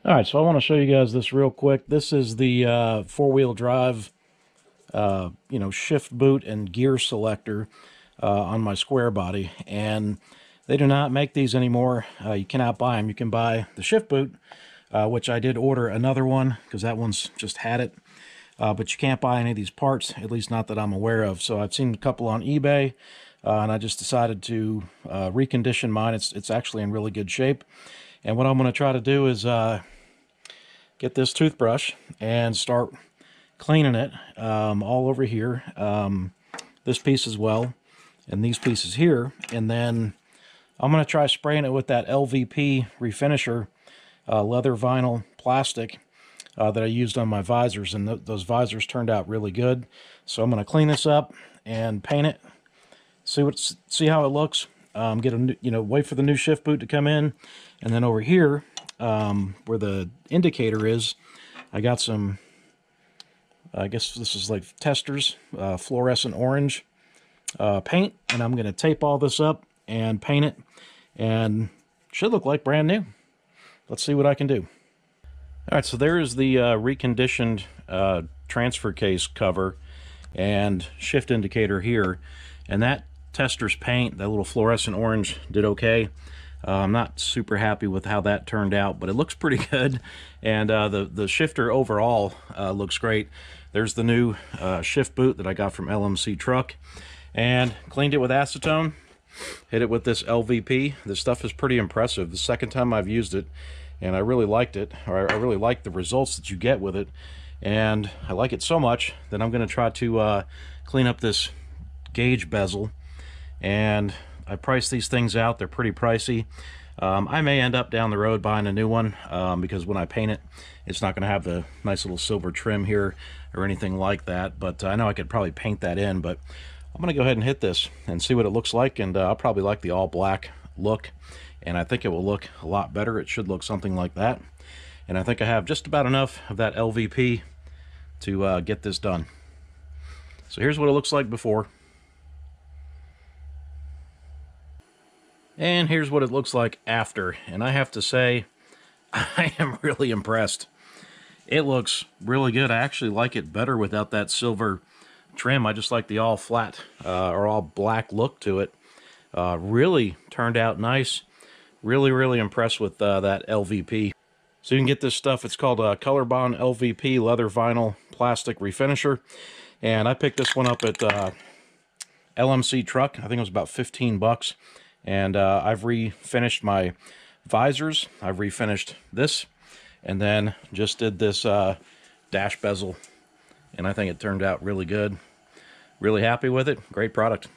All right, so I want to show you guys this real quick. This is the four-wheel drive, shift boot and gear selector on my square body, and they do not make these anymore. You cannot buy them. You can buy the shift boot, which I did order another one because that one's just had it, but you can't buy any of these parts, at least not that I'm aware of. So I've seen a couple on eBay, and I just decided to recondition mine. It's actually in really good shape, and what I'm going to try to do is get this toothbrush and start cleaning it all over here, this piece as well, and these pieces here, and then I'm going to try spraying it with that LVP refinisher leather vinyl plastic that I used on my visors, and those visors turned out really good. So I'm going to clean this up and paint it, see how it looks, wait for the new shift boot to come in, and then over here where the indicator is, I got some, I guess this is like testers, fluorescent orange paint, and I'm going to tape all this up and paint it, and it should look like brand new. Let's see what I can do. All right, so there is the reconditioned transfer case cover and shift indicator here, and that tester's paint, that little fluorescent orange, did okay. I'm not super happy with how that turned out, but it looks pretty good, and the shifter overall looks great. There's the new shift boot that I got from LMC Truck, and cleaned it with acetone, hit it with this LVP. This stuff is pretty impressive. The second time I've used it, and I really liked it, or I really like the results that you get with it, and I like it so much that I'm going to try to clean up this gauge bezel, and I priced these things out. They're pretty pricey. I may end up down the road buying a new one because when I paint it, it's not going to have the nice little silver trim here or anything like that, but I know I could probably paint that in. But I'm going to go ahead and hit this and see what it looks like, and I'll probably like the all black look, and I think it will look a lot better. It should look something like that, and I think I have just about enough of that LVP to get this done. So here's what it looks like before. And here's what it looks like after, and I have to say, I am really impressed. It looks really good. I actually like it better without that silver trim. I just like the all flat or all black look to it. Really turned out nice. Really impressed with that LVP. So you can get this stuff. It's called Colorbond LVP leather vinyl plastic refinisher, and I picked this one up at LMC Truck. I think it was about 15 bucks. And I've refinished my visors, I've refinished this, and then just did this dash bezel, and I think it turned out really good. Really happy with it. Great product.